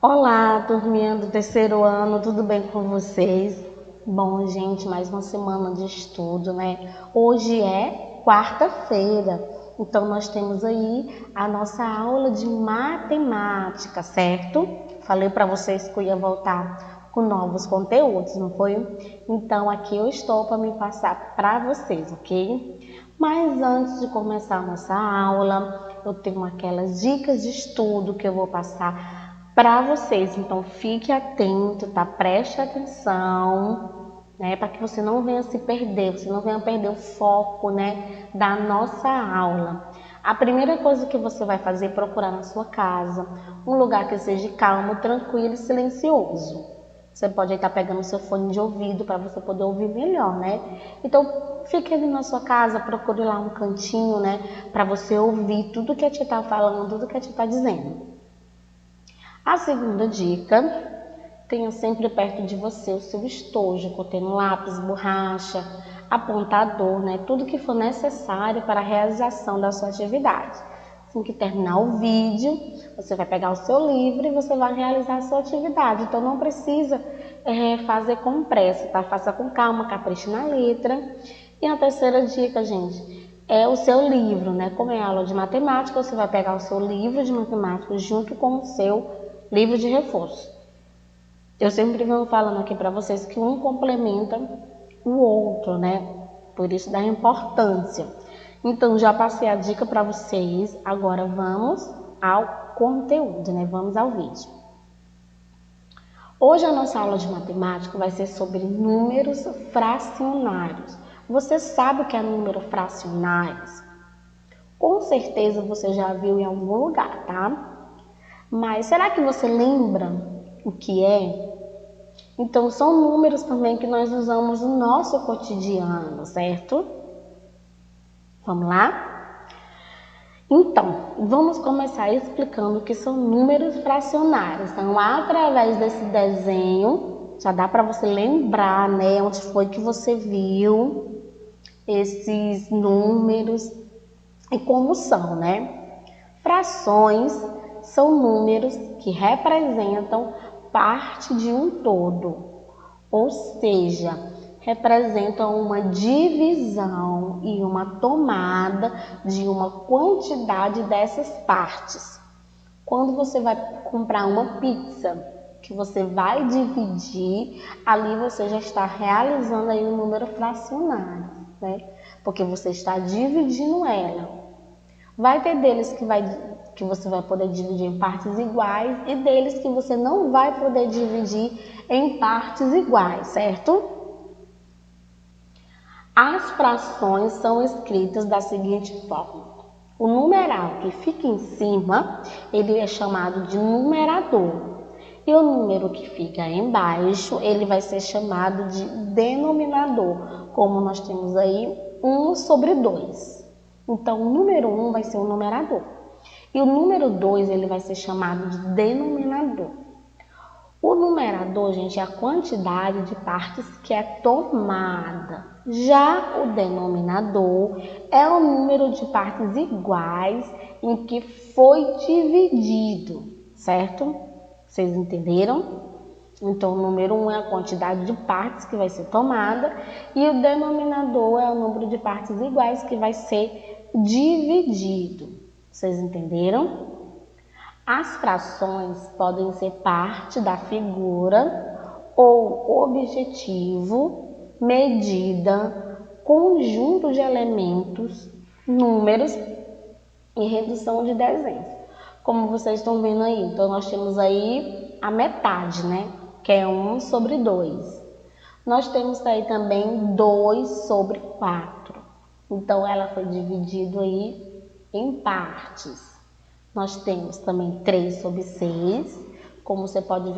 Olá, turminha do terceiro ano, tudo bem com vocês? Bom, gente, mais uma semana de estudo, né? Hoje é quarta-feira, então nós temos aí a nossa aula de matemática, certo? Falei para vocês que eu ia voltar com novos conteúdos, não foi? Então aqui eu estou para me passar para vocês, ok? Mas antes de começar a nossa aula, eu tenho aquelas dicas de estudo que eu vou passar para vocês, então fique atento, tá? Preste atenção, né? Para que você não venha se perder, você não venha perder o foco, né? Da nossa aula. A primeira coisa que você vai fazer é procurar na sua casa um lugar que seja calmo, tranquilo e silencioso. Você pode estar pegando seu fone de ouvido para você poder ouvir melhor, né? Então, fique ali na sua casa, procure lá um cantinho, né? Para você ouvir tudo que a tia está falando, tudo que a tia está dizendo. A segunda dica, tenha sempre perto de você o seu estojo, contendo lápis, borracha, apontador, né? Tudo que for necessário para a realização da sua atividade. Assim que terminar o vídeo, você vai pegar o seu livro e você vai realizar a sua atividade. Então não precisa fazer com pressa, tá? Faça com calma, capriche na letra. E a terceira dica, gente, é o seu livro, né? Como é aula de matemática, você vai pegar o seu livro de matemática junto com o seu livro de reforço. Eu sempre venho falando aqui para vocês que um complementa o outro, né? Por isso da importância. Então, já passei a dica para vocês, agora vamos ao conteúdo, né? Vamos ao vídeo. Hoje a nossa aula de matemática vai ser sobre números fracionários. Você sabe o que é número fracionários? Com certeza você já viu em algum lugar, tá? Mas será que você lembra o que é? Então, são números também que nós usamos no nosso cotidiano, certo? Vamos lá? Então, vamos começar explicando o que são números fracionários. Então, através desse desenho, já dá para você lembrar, né, onde foi que você viu esses números e como são, né? Frações são números que representam parte de um todo, ou seja, representam uma divisão e uma tomada de uma quantidade dessas partes. Quando você vai comprar uma pizza, que você vai dividir, ali você já está realizando aí um número fracionário, né? Porque você está dividindo ela. Vai ter deles que você vai poder dividir em partes iguais e deles que você não vai poder dividir em partes iguais, certo? As frações são escritas da seguinte forma. O numeral que fica em cima, ele é chamado de numerador. E o número que fica embaixo, ele vai ser chamado de denominador, como nós temos aí 1 sobre 2. Então, o número 1 vai ser o numerador. E o número 2, ele vai ser chamado de denominador. O numerador, gente, é a quantidade de partes que é tomada. Já o denominador é o número de partes iguais em que foi dividido, certo? Vocês entenderam? Então, o número 1 é a quantidade de partes que vai ser tomada e o denominador é o número de partes iguais que vai ser dividido. Vocês entenderam? As frações podem ser parte da figura ou objetivo, medida, conjunto de elementos, números e redução de desenhos. Como vocês estão vendo aí, então nós temos aí a metade, né? Que é 1 sobre 2. Nós temos aí também 2 sobre 4. Então, ela foi dividida aí em partes. Nós temos também 3 sobre 6. Como você pode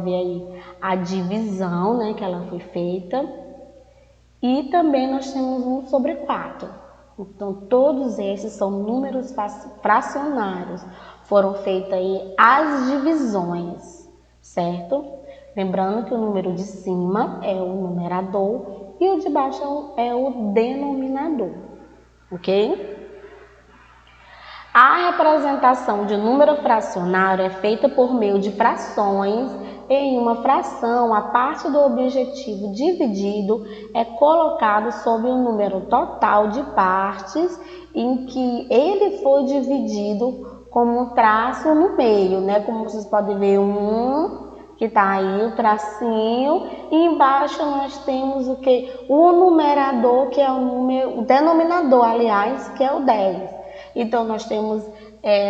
ver aí a divisão, né? Que ela foi feita. E também nós temos 1 sobre 4. Então, todos esses são números fracionários. Foram feitas aí as divisões, certo? Lembrando que o número de cima é o numerador e o de baixo é o denominador, ok? A representação de número fracionário é feita por meio de frações. Em uma fração, a parte do objetivo dividido é colocado sobre o número total de partes em que ele foi dividido como um traço no meio, né? Como vocês podem ver, que está aí o tracinho, e embaixo nós temos o que? O numerador, que é o denominador, aliás, que é o 10. Então, nós temos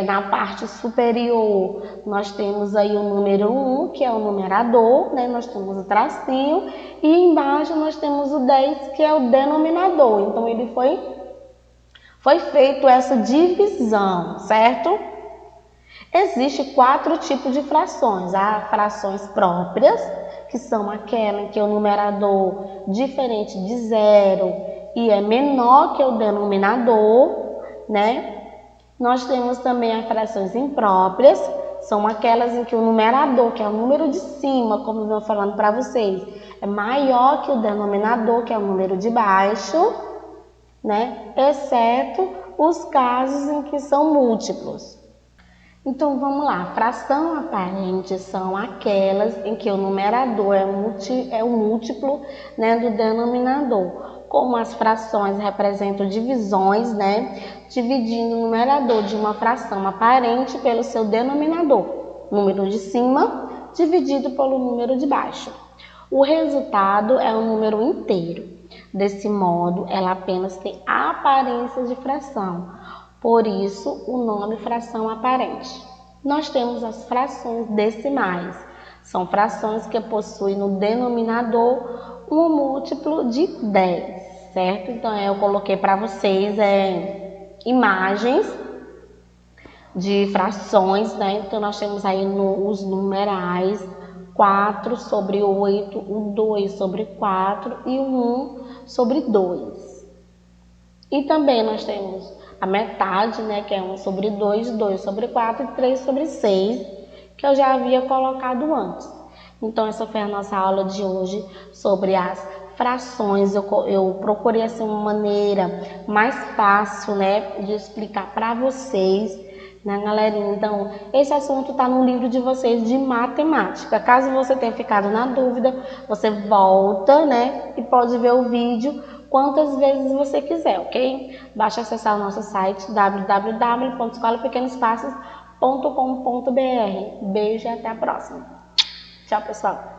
na parte superior, nós temos aí o número 1, que é o numerador, né? Nós temos o tracinho, e embaixo nós temos o 10, que é o denominador. Então, ele foi feito essa divisão, certo? Existem 4 tipos de frações. Há frações próprias, que são aquelas em que o numerador diferente de 0 e é menor que o denominador, né? Nós temos também as frações impróprias, são aquelas em que o numerador, que é o número de cima, como eu estou falando para vocês, é maior que o denominador, que é o número de baixo, né? Exceto os casos em que são múltiplos. Então, vamos lá. Fração aparente são aquelas em que o numerador é o múltiplo, né, do denominador. Como as frações representam divisões, né, dividindo o numerador de uma fração aparente pelo seu denominador, número de cima, dividido pelo número de baixo. O resultado é um número inteiro. Desse modo, ela apenas tem a aparência de fração. Por isso, o nome fração aparente. Nós temos as frações decimais. São frações que possuem no denominador um múltiplo de 10, certo? Então, eu coloquei para vocês imagens de frações, né? Então, nós temos aí os numerais 4 sobre 8, o 2 sobre 4 e o 1 sobre 2. E também nós temos a metade, né, que é 1 sobre 2, 2 sobre 4 e 3 sobre 6, que eu já havia colocado antes. Então, essa foi a nossa aula de hoje sobre as frações. Eu procurei assim, uma maneira mais fácil, né, de explicar para vocês, né, galerinha? Então, esse assunto está no livro de vocês de matemática. Caso você tenha ficado na dúvida, você volta, né, e pode ver o vídeo quantas vezes você quiser, ok? Basta acessar o nosso site www.escolapequenospassos.com.br. Beijo e até a próxima. Tchau, pessoal!